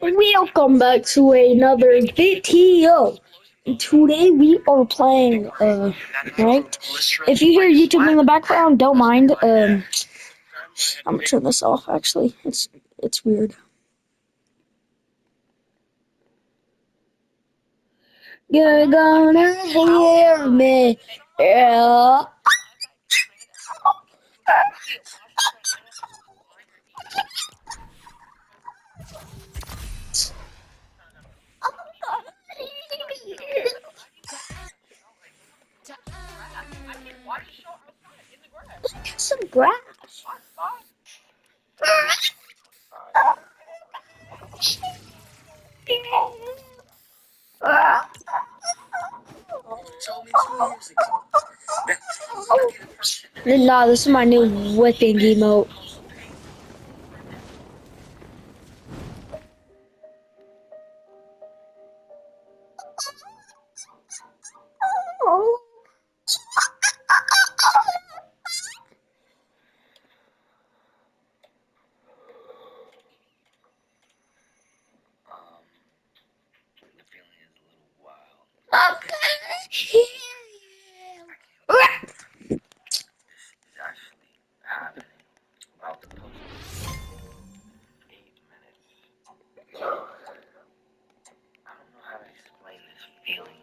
Welcome back to another video. Today we are playing ranked. If you hear YouTube in the background, don't mind. I'm gonna turn this off. Actually, it's weird. You're gonna hear me. Yeah. Some grass. Nah, this is my new whipping emote.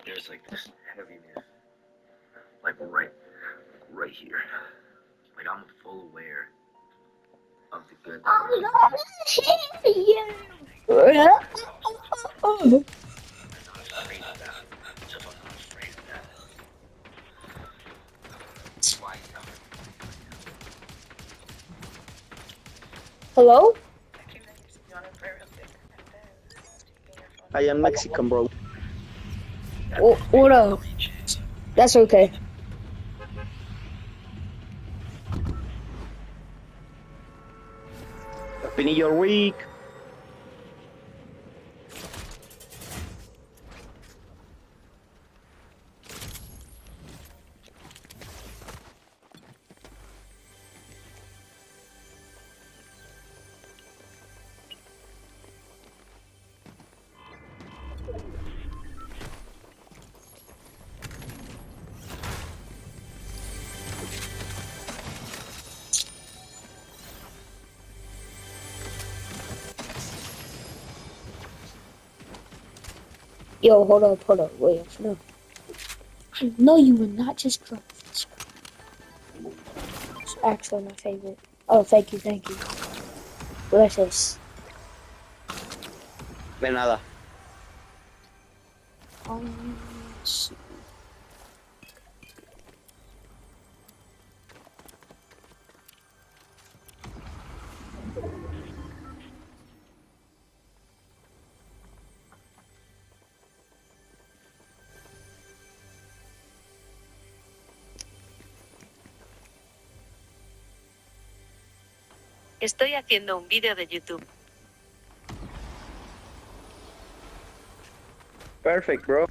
There's like this heaviness, like right here. Like I'm full aware of the good. I'm gonna hear you. I'm not afraid of that. So if I'm not afraid of that, why not? Hello? I am Mexican, bro. What up? That's okay. Happy New Year week. Yo, hold up, wait, no. I know you would not just drop this. It's actually my favorite. Oh, thank you. Delicious. De nada. Let's see. Estoy haciendo un vídeo de YouTube. Perfect, bro.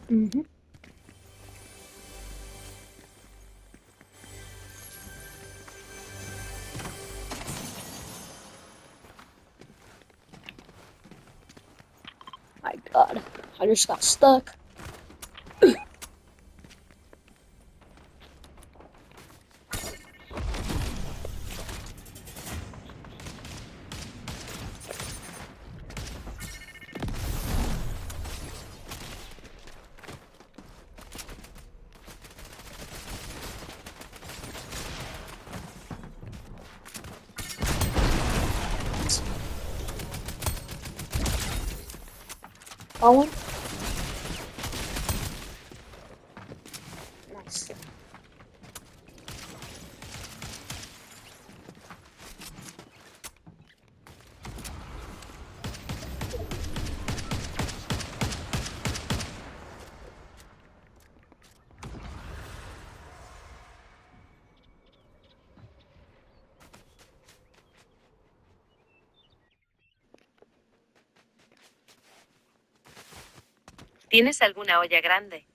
Mm-hmm. My God, I just got stuck. Falling. Nice. ¿Tienes alguna olla grande?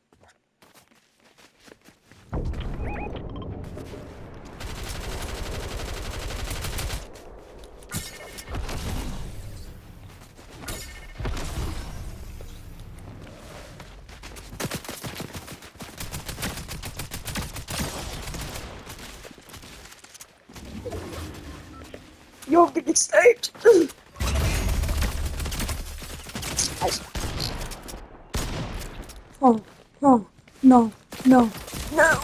You're getting sniped. Oh, oh, no, no, no.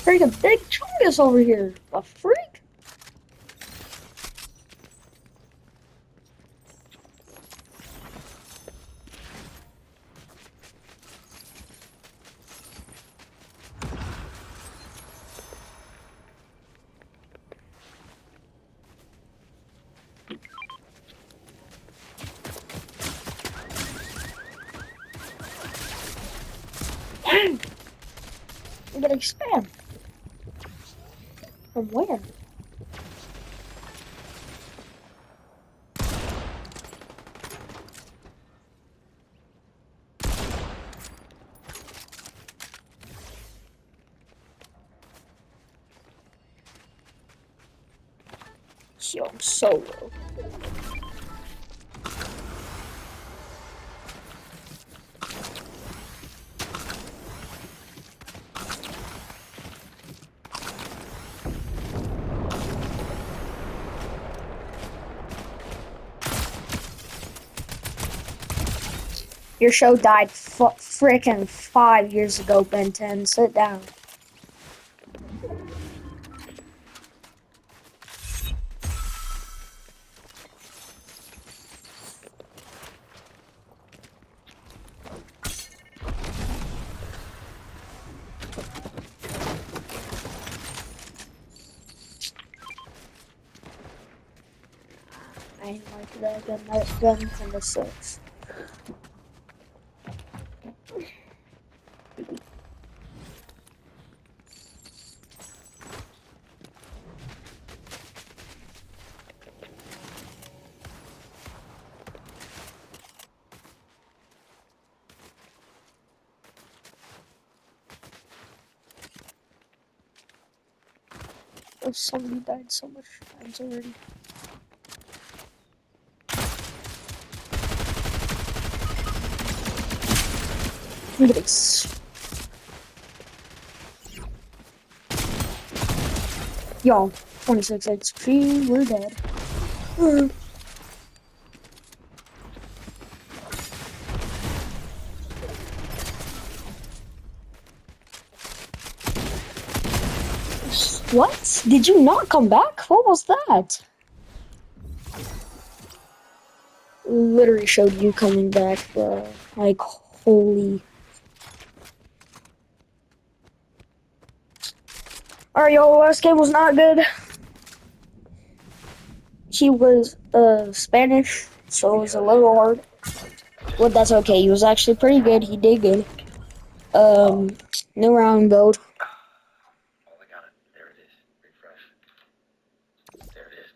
Freak a big chungus over here. A freak? Dang! We're getting spammed. From where? Yo, solo. Your show died frickin' 5 years ago, Ben 10. Sit down. I ain't like that gun. That gun kinda sucks. Oh, somebody died so much times already. Look at this. Yo, 26 XP, we're dead. What? Did you not come back? What was that? Literally showed you coming back, bro. Like, holy. Alright, yo, last game was not good. He was Spanish, so it was a little hard. Well, that's okay. He was actually pretty good. He did good. New round build. Oh, I got it. There it is. Refresh. There it is.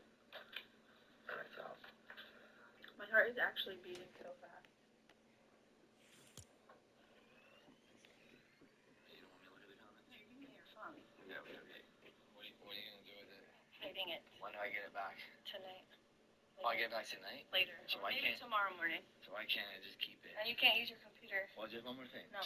Alright, so. heart is actually beating so fast. You don't want me to look at the comments? No, you give me your phone. Yeah, okay. What are you gonna do with it? Hiding it When do I get it back? tonight. Oh, I get it back tonight? Later. So Or I maybe can't- tomorrow morning. So why can't I just keep it? And you can't use your computer. Well, just one more thing. No.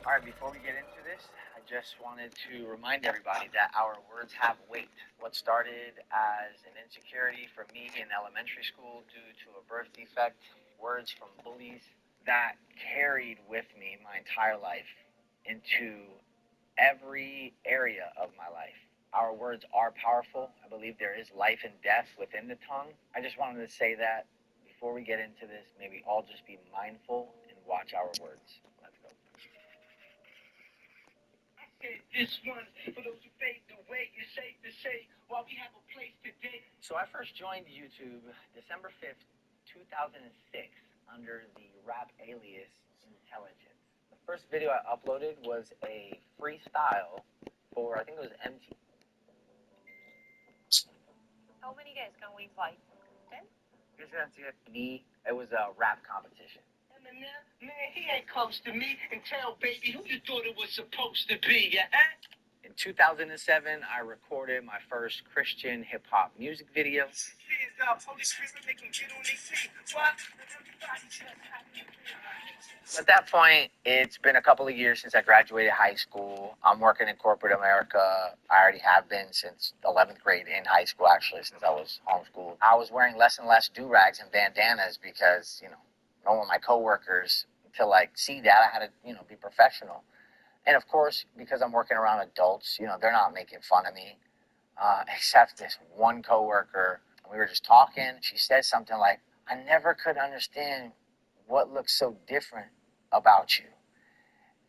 All right, before we get into this, I just wanted to remind everybody that our words have weight. What started as an insecurity for me in elementary school due to a birth defect, words from bullies, that carried with me my entire life into every area of my life. Our words are powerful. I believe there is life and death within the tongue. I just wanted to say that before we get into this, maybe all just be mindful and watch our words. Let's go. This one for those who fade the way, it's safe to say while we have a place today. So I first joined YouTube December 5th, 2006 under the rap alias Intelligence. The first video I uploaded was a freestyle for, I think it was MT. How many guys can we fight? It was a rap competition. Eminem, man, he ain't close to me. And tell baby who you thought it was supposed to be, yeah? In 2007, I recorded my first Christian hip-hop music video. At that point, it's been a couple of years since I graduated high school. I'm working in corporate America. I already have been since 11th grade in high school, actually, since I was homeschooled. I was wearing less and less do-rags and bandanas because, I don't want my coworkers to, see that. I had to, be professional. And, of course, because I'm working around adults, they're not making fun of me, except this one coworker. We were just talking. She said something like, I never could understand what looks so different about you.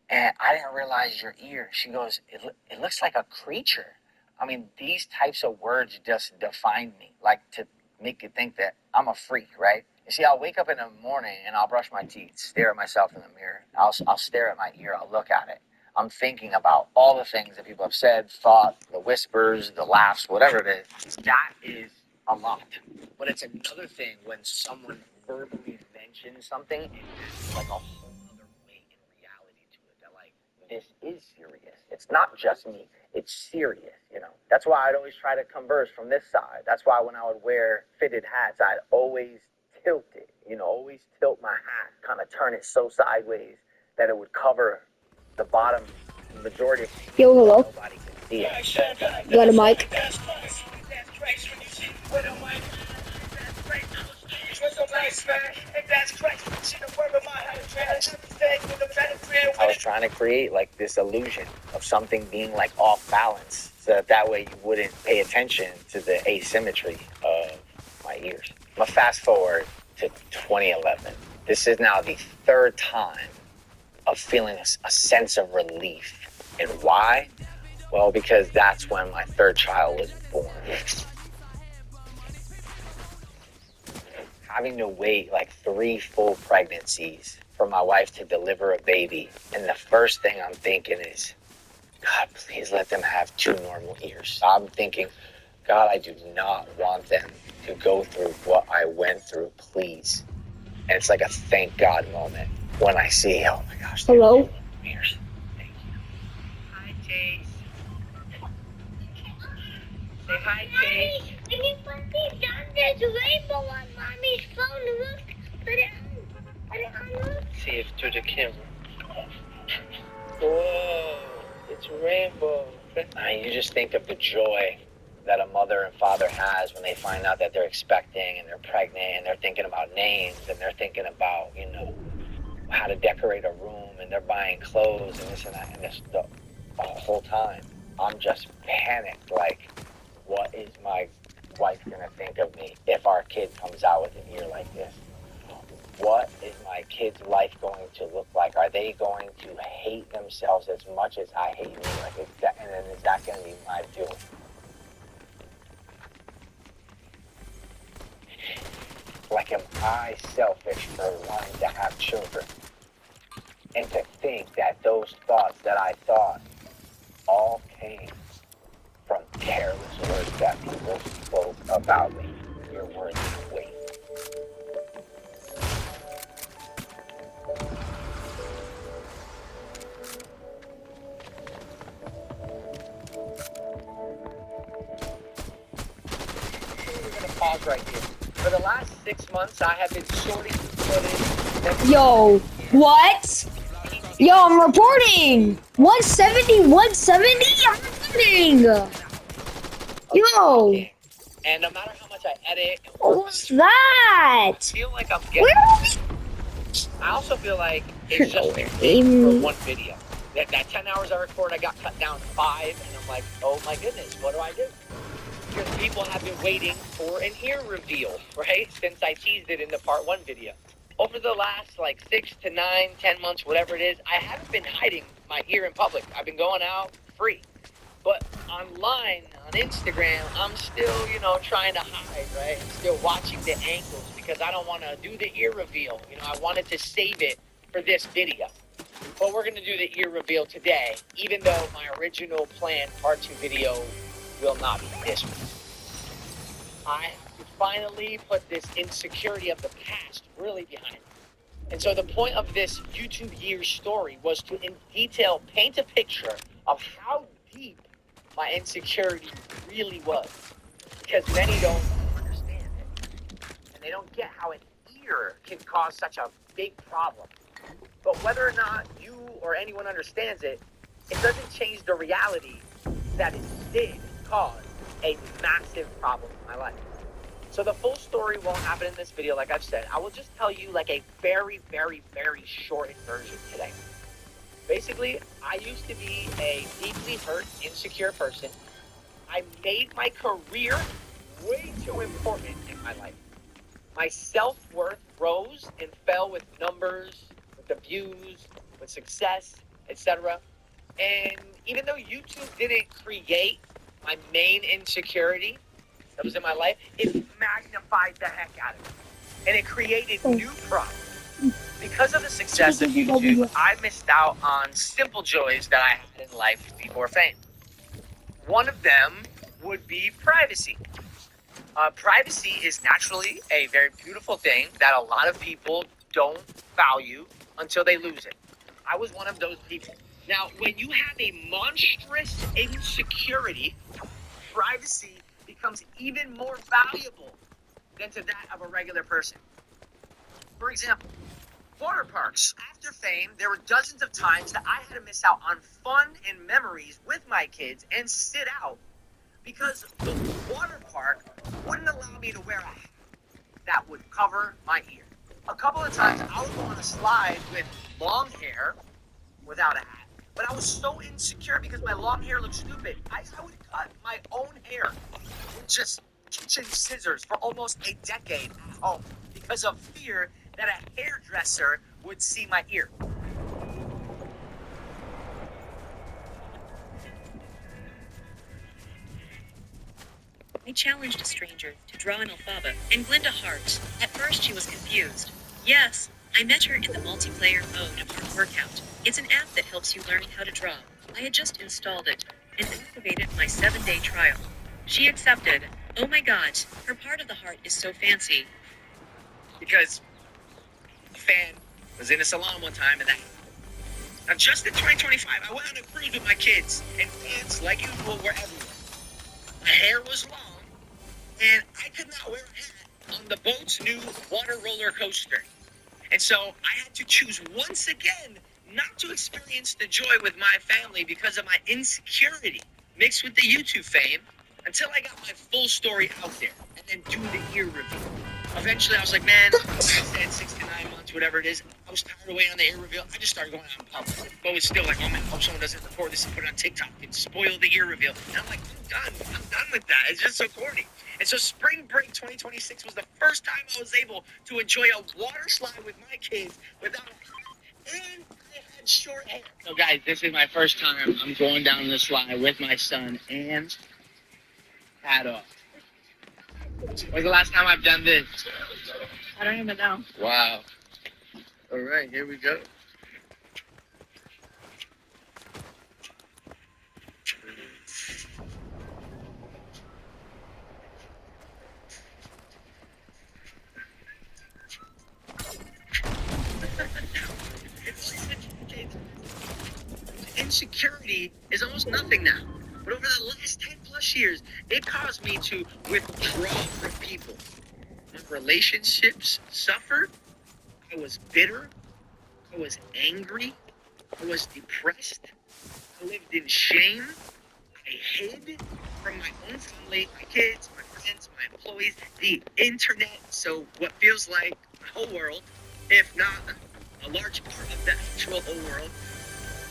And I didn't realize your ear. She goes, it looks like a creature. I mean, these types of words just define me, to make you think that I'm a freak, right? You see, I'll wake up in the morning and I'll brush my teeth, stare at myself in the mirror. I'll stare at my ear. I'll look at it. I'm thinking about all the things that people have said, thought, the whispers, the laughs, whatever it is. That is a lot. But it's another thing when someone verbally mentions something and adds a whole other weight and reality to it. That this is serious. It's not just me. It's serious, That's why I'd always try to converse from this side. That's why when I would wear fitted hats, I'd always tilt it, always tilt my hat, kind of turn it so sideways that it would cover the bottom majority of Yo, hello. nobody can see it. You got a mic? I was trying to create this illusion of something being off balance so that way you wouldn't pay attention to the asymmetry of my ears. I'm gonna fast forward to 2011. This is now the third time of feeling a sense of relief. And why? Well, because that's when my third child was born. Having to wait 3 full pregnancies for my wife to deliver a baby. And the first thing I'm thinking is, God, please let them have 2 normal ears. I'm thinking, God, I do not want them to go through what I went through, please. And it's like a thank God moment when I see, oh my gosh. Hello? Ears. Thank you. Hi, Chase. Say hi, Chase. Anybody done this rainbow on mommy's phone? Look, put it on. Look. See it through the camera. Whoa, it's a rainbow. You just think of the joy that a mother and father has when they find out that they're expecting and they're pregnant and they're thinking about names and they're thinking about, how to decorate a room and they're buying clothes and this and that. And this the whole time, I'm just panicked. What is my wife gonna think of me if our kid comes out with an ear like this? What is my kid's life going to look like? Are they going to hate themselves as much as I hate me? And then is that gonna be my doing? Am I selfish for wanting to have children? And to think that those thoughts that I thought all came from careless words that people spoke about me. You're longer worth the wait. We're going to pause right here. For the last 6 months, I have been sorting footage. Yo, what? Yo, I'm reporting. 170, 170. I'm reporting. Yo, And no matter how much I edit, what was that? I feel like I'm Where getting. are we? I also feel like it's just Nowhere. for one video. That 10 hours I record, I got cut down to 5, and I'm like, oh my goodness, what do I do? Because people have been waiting for an ear reveal, right? Since I teased it in the part 1 video. Over the last 6 to 9, 10 months, whatever it is, I haven't been hiding my ear in public. I've been going out free. But online, on Instagram, I'm still, trying to hide, right? I'm still watching the angles because I don't want to do the ear reveal. I wanted to save it for this video. But we're going to do the ear reveal today, even though my original planned part 2 video will not be this one. I have to finally put this insecurity of the past really behind me. And so the point of this YouTube year story was to in detail paint a picture of how deep my insecurity really was. Because many don't understand it. And they don't get how an ear can cause such a big problem. But whether or not you or anyone understands it, it doesn't change the reality that it did cause a massive problem in my life. So the full story won't happen in this video, like I've said. I will just tell you a very, very, very short version today. Basically, I used to be a deeply hurt, insecure person. I made my career way too important in my life. My self-worth rose and fell with numbers, with the views, with success, etc. And even though YouTube didn't create my main insecurity that was in my life, it magnified the heck out of it. And it created new problems. Because of the success of YouTube, I missed out on simple joys that I had in life before fame. One of them would be privacy. Privacy is naturally a very beautiful thing that a lot of people don't value until they lose it. I was one of those people. Now, when you have a monstrous insecurity, privacy becomes even more valuable than to that of a regular person. For example, water parks. After fame, there were dozens of times that I had to miss out on fun and memories with my kids and sit out because the water park wouldn't allow me to wear a hat that would cover my ear. A couple of times I would go on a slide with long hair without a hat, but I was so insecure because my long hair looked stupid. I would cut my own hair with just kitchen scissors for almost a decade at home because of fear that a hairdresser would see my ear. I challenged a stranger to draw an alphabet, and Glinda heart. At first she was confused. Yes, I met her in the multiplayer mode of her workout. It's an app that helps you learn how to draw. I had just installed it and activated my 7-day trial. She accepted. Oh my god, her part of the heart is so fancy. Because a fan was in a salon one time and that. Now just in 2025, I went on a cruise with my kids and pants, like usual, were everywhere. My hair was long and I could not wear a hat on the boat's new water roller coaster. And so I had to choose once again not to experience the joy with my family because of my insecurity mixed with the YouTube fame until I got my full story out there and then do the ear review. Eventually I was like, man, like I said, 6 to 9 months, whatever it is, I was tired of waiting on the ear reveal. I just started going out in public. But it's still like, oh man, I hope someone doesn't record this and put it on TikTok and spoil the ear reveal. And I'm like, I'm done with that. It's just so corny. And so spring break 2026 was the first time I was able to enjoy a water slide with my kids without a hat, and I had short hair. So guys, this is my first time I'm going down the slide with my son and hat off. When's the last time I've done this? I don't even know. Wow. All right, here we go. insecurity is almost nothing now. But over the last 10 plus years, it caused me to withdraw from people. My relationships suffered. I was bitter. I was angry. I was depressed. I lived in shame. I hid from my own family, my kids, my friends, my employees, the internet. So what feels like the whole world, if not a large part of the actual whole world.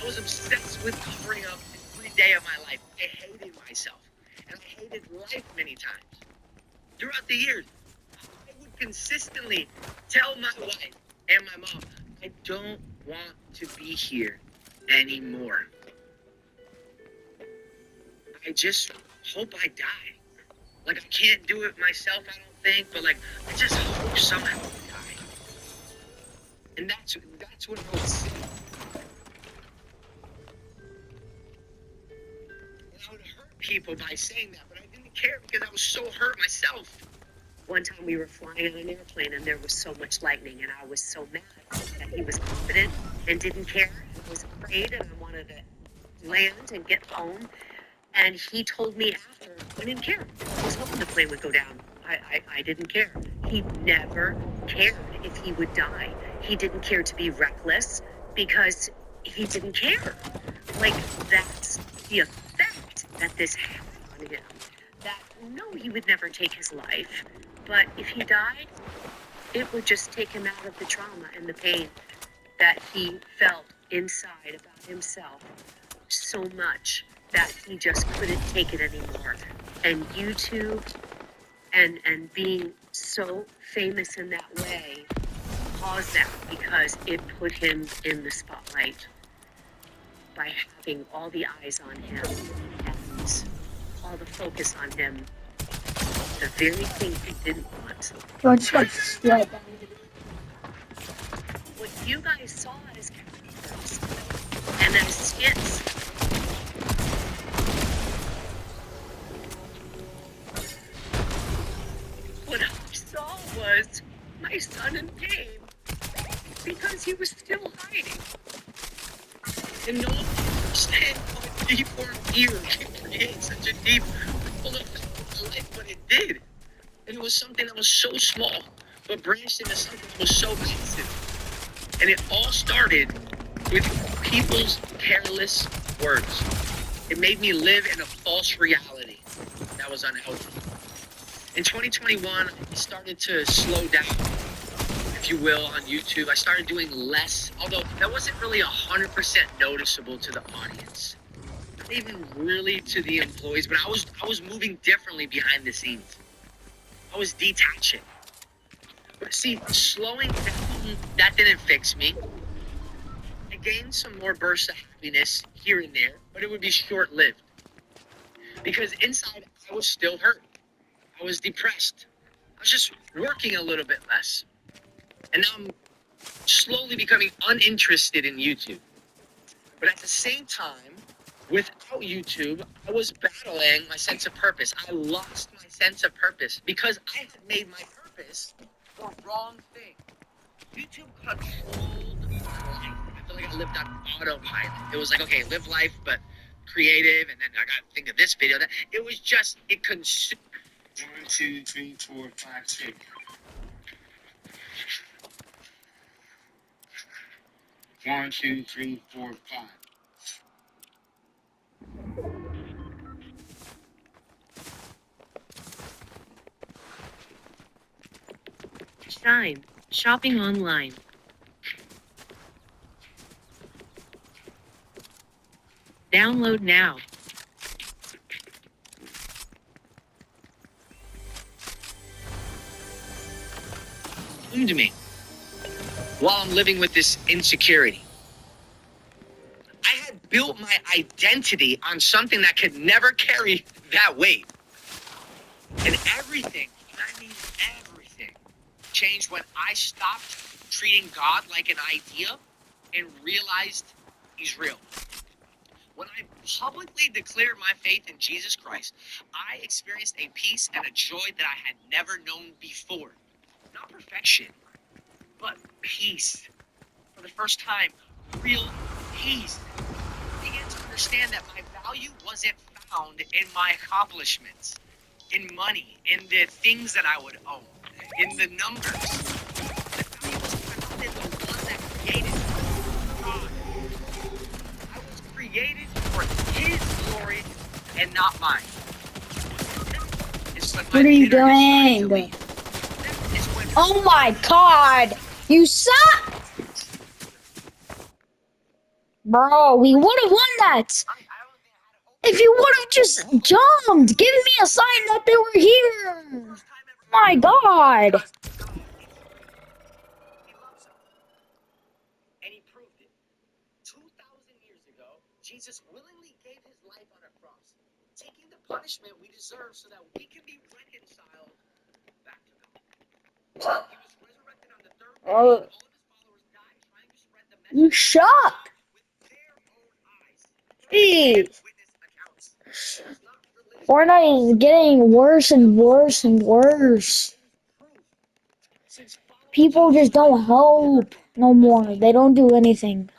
I was obsessed with covering up every day of my life. I hated myself. And I hated life many times. Throughout the years, I would consistently tell my wife and my mom, I don't want to be here anymore. I just hope I die. Like, I can't do it myself, I don't think, but like, I just hope somehow I die. And that's what I would say. And I would hurt people by saying that, but I didn't care because I was so hurt myself. One time we were flying on an airplane and there was so much lightning and I was so mad that he was confident and didn't care. I was afraid and I wanted to land and get home. And he told me after, I didn't care. I was hoping the plane would go down. I didn't care. He never cared if he would die. He didn't care to be reckless because he didn't care. Like, that's the effect that this had on him. That, no, he would never take his life. But if he died, it would just take him out of the trauma and the pain that he felt inside about himself so much that he just couldn't take it anymore. And YouTube and being so famous in that way caused that because it put him in the spotlight by having all the eyes on him and all the focus on him. The very thing he didn't want. I just got sweat. What you guys saw as characters and as skits. What I saw was my son in pain because he was still hiding. And no one can understand how a deformed ear can create such a deep ripple effect in my life, but it did. And it was something that was so small, but branched into something that was so massive. And it all started with people's careless words. It made me live in a false reality that was unhealthy. In 2021, I started to slow down, if you will, on YouTube. I started doing less, although that wasn't really 100% noticeable to the audience. Not even really to the employees, but I was moving differently behind the scenes. I was detaching. But see, slowing down, that didn't fix me. I gained some more bursts of happiness here and there, but it would be short-lived. Because inside, I was still hurt. I was depressed. I was just working a little bit less. And now I'm slowly becoming uninterested in YouTube. But at the same time, without YouTube, I was battling my sense of purpose. I lost my sense of purpose because I had made my purpose the wrong thing. YouTube controlled my life. I feel like I lived on autopilot. It was like, okay, live life, but creative, and then I got to think of this video. That it was just, it consumed. 1, 2, 3, 4, 5, 6. 1, 2, 3, 4, 5. Shine. Shopping online. Download now. To me while I'm living with this insecurity. I had built my identity on something that could never carry that weight. And everything, I mean everything, changed when I stopped treating God like an idea and realized he's real. When I publicly declared my faith in Jesus Christ, I experienced a peace and a joy that I had never known before. Not perfection, but peace. For the first time, real peace. I began understand that my value wasn't found in my accomplishments, in money, in the things that I would own, in the numbers. The value was found in the one that created me, God. I was created for His glory and not mine. It's when What are you bitterness started to doing? leave. It's when Oh my god! You suck! Bro, we would have won that! If you would have just jumped! Give me a sign that they were here! My god! He loves us. And He proved it. 2,000 years ago, Jesus willingly gave His life on a cross, taking the punishment we deserve so that we can be reconciled back to God. He was resurrected on the third day, and all of His followers died trying to spread the You message suck! with their own eyes. Hey, Witness accounts. It's not religion. Fortnite is getting worse and worse and worse. People just don't help no more. They don't do anything.